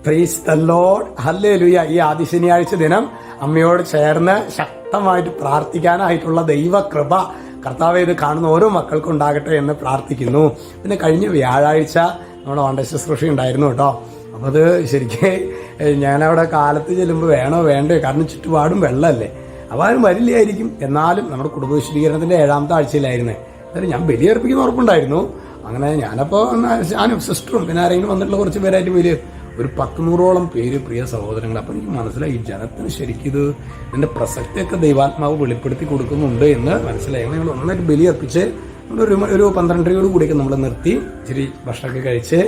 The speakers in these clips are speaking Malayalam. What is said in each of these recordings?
Praise the Lord, hallelujah. ഈ ആദ്യ ശനിയാഴ്ച ദിനം അമ്മയോട് ചേർന്ന് ശക്തമായിട്ട് പ്രാർത്ഥിക്കാനായിട്ടുള്ള ദൈവകൃപ കർത്താവേ ഇത് കാണുന്ന ഓരോ മക്കൾക്കും ഉണ്ടാകട്ടെ എന്ന് പ്രാർത്ഥിക്കുന്നു. പിന്നെ കഴിഞ്ഞ വ്യാഴാഴ്ച നമ്മുടെ ഓൺലൈൻ ശുശ്രൂഷ ഉണ്ടായിരുന്നു കേട്ടോ. അപ്പോൾ അത് ശരിക്കും ഞാനവിടെ കാലത്ത് ചെല്ലുമ്പോൾ വേണോ വേണ്ടോ, കാരണം ചുറ്റുപാടും വെള്ളമല്ലേ, അപ്പോൾ ആരും വരില്ലായിരിക്കും. എന്നാലും നമ്മുടെ കുടുംബ വിശദീകരണത്തിൻ്റെ 7ാമത്തെ ആഴ്ചയിലായിരുന്നേ. എന്നാലും ഞാൻ ബലിയർപ്പിക്കുന്ന ഉറപ്പുണ്ടായിരുന്നു. അങ്ങനെ ഞാനപ്പോൾ ഞാനും സിസ്റ്ററും പിന്നെ ആരെങ്കിലും വന്നിട്ടുള്ള കുറച്ച് പേരായിട്ട് വലിയ ഒരു 100-100ഓളം പേര് പ്രിയ സഹോദരങ്ങൾ. അപ്പോൾ എനിക്ക് മനസ്സിലായി ഈ ജനത്തിന് ശരിക്കും ഇതിൻ്റെ പ്രസക്തിയൊക്കെ ദൈവാത്മാവ് വെളിപ്പെടുത്തി കൊടുക്കുന്നുണ്ട് എന്ന് മനസ്സിലായി. ഞങ്ങൾ നന്നായിട്ട് ബലിയർപ്പിച്ച് ഒരു 12 കൂടിയൊക്കെ നമ്മൾ നിർത്തി ഇച്ചിരി ഭക്ഷണമൊക്കെ കഴിച്ച്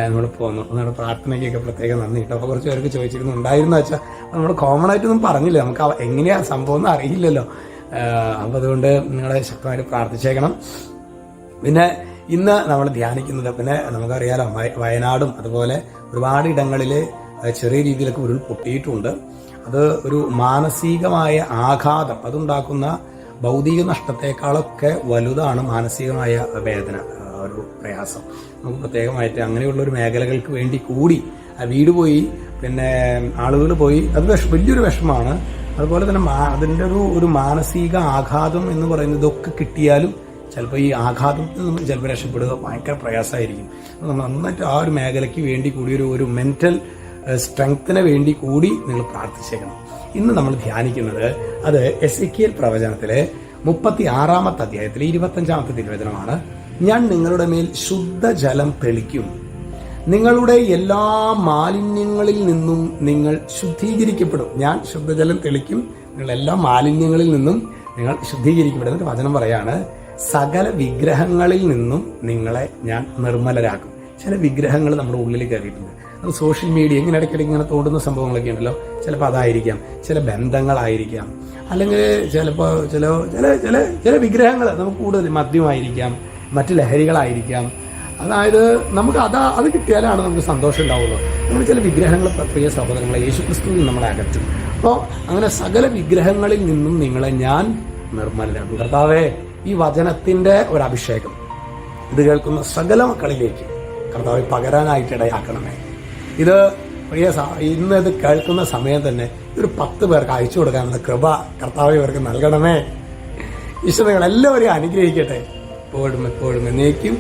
നമ്മൾ പോന്നു. നമ്മുടെ പ്രാർത്ഥനയ്ക്കൊക്കെ പ്രത്യേകം നന്ദി കേട്ടോ. അപ്പോൾ കുറച്ച് പേർക്ക് ചോദിച്ചിരുന്നു ഉണ്ടായിരുന്ന വെച്ചാൽ നമ്മൾ കോമൺ ആയിട്ടൊന്നും പറഞ്ഞില്ല, നമുക്ക് എങ്ങനെയാണ് സംഭവം എന്ന് അറിയില്ലല്ലോ. അപ്പോൾ അതുകൊണ്ട് നിങ്ങളെ ശക്തമായിട്ട് പ്രാർത്ഥിച്ചേക്കണം. പിന്നെ ഇന്ന് നമ്മൾ ധ്യാനിക്കുന്നത്, പിന്നെ നമുക്കറിയാലോ വയനാടും അതുപോലെ ഒരുപാട് ഇടങ്ങളിൽ ചെറിയ രീതിയിലൊക്കെ ഉരുൾ പൊട്ടിയിട്ടുണ്ട്. അത് ഒരു മാനസികമായ ആഘാതം അതുണ്ടാക്കുന്ന ഭൗതിക നഷ്ടത്തെക്കാളൊക്കെ വലുതാണ് മാനസികമായ വേദന, ഒരു പ്രയാസം. നമുക്ക് പ്രത്യേകമായിട്ട് അങ്ങനെയുള്ളൊരു മേഖലകൾക്ക് വേണ്ടി കൂടി വീട് പോയി, പിന്നെ ആളുകൾ പോയി, അത് വലിയൊരു വിഷമമാണ്. അതുപോലെ തന്നെ അതിൻ്റെ ഒരു മാനസിക ആഘാതം എന്ന് പറയുന്നതൊക്കെ കിട്ടിയാലും ചിലപ്പോൾ ഈ ആഘാതത്തിൽ നിന്ന് ചിലപ്പോൾ രക്ഷപ്പെടുക ഭയങ്കര പ്രയാസമായിരിക്കും. നമ്മൾ നന്നായിട്ട് ആ ഒരു മേഖലയ്ക്ക് വേണ്ടി കൂടി ഒരു മെന്റൽ സ്ട്രെങ്ത്തിന് വേണ്ടി കൂടി നിങ്ങൾ പ്രാർത്ഥിച്ചേക്കണം. ഇന്ന് നമ്മൾ ധ്യാനിക്കുന്നത് അത് എസെക്കിയേൽ പ്രവചനത്തിലെ 36-ാമത്തെ അധ്യായത്തിലെ 25-ാമത്തെ തിരുവചനമാണ്. ഞാൻ നിങ്ങളുടെ മേൽ ശുദ്ധജലം തെളിക്കും, നിങ്ങളുടെ എല്ലാ മാലിന്യങ്ങളിൽ നിന്നും നിങ്ങൾ ശുദ്ധീകരിക്കപ്പെടും. ഞാൻ ശുദ്ധജലം തെളിക്കും, നിങ്ങളുടെ എല്ലാ മാലിന്യങ്ങളിൽ നിന്നും നിങ്ങൾ ശുദ്ധീകരിക്കപ്പെടും. എന്നിട്ട് വചനം പറയാണ്, സകല വിഗ്രഹങ്ങളിൽ നിന്നും നിങ്ങളെ ഞാൻ നിർമ്മലരാക്കും. ചില വിഗ്രഹങ്ങൾ നമ്മുടെ ഉള്ളിൽ കയറിയിട്ടുണ്ട്. അത് സോഷ്യൽ മീഡിയ ഇങ്ങനെ ഇടയ്ക്കിടയ്ക്ക് ഇങ്ങനെ തോണ്ടുന്ന സംഭവങ്ങളൊക്കെ ഉണ്ടല്ലോ. ചിലപ്പോൾ അതായിരിക്കാം, ചില ബന്ധങ്ങളായിരിക്കാം, അല്ലെങ്കിൽ ചിലപ്പോൾ ചില വിഗ്രഹങ്ങൾ നമുക്ക് കൂടുതൽ മദ്യമായിരിക്കാം, മറ്റ് ലഹരികളായിരിക്കാം. അതായത് നമുക്ക് അത് കിട്ടിയാലാണ് നമുക്ക് സന്തോഷം ഉണ്ടാവുള്ളൂ. നമ്മൾ ചില വിഗ്രഹങ്ങൾ, പ്രിയ സഹോദരങ്ങളെ, യേശുക്രിസ്തുവിൽ നമ്മളെ അകറ്റും. അപ്പോൾ അങ്ങനെ സകല വിഗ്രഹങ്ങളിൽ നിന്നും നിങ്ങളെ ഞാൻ നിർമ്മലരാക്കും. കർത്താവേ, ഈ വചനത്തിന്റെ ഒരു അഭിഷേകം ഇത് കേൾക്കുന്ന സകല മക്കളിലേക്ക് കർത്താവ് പകരാനായിട്ട് ഇടയാക്കണമേ. ഇത് ഇന്ന് ഇത് കേൾക്കുന്ന സമയം തന്നെ ഒരു 10 പേർക്ക് അയച്ചു കൊടുക്കാനുള്ള കൃപ കർത്താവ് ഇവർക്ക് നൽകണമേ. ഈശോ നിങ്ങളെല്ലാവരെയും അനുഗ്രഹിക്കട്ടെ, എപ്പോഴും എന്നേക്കും.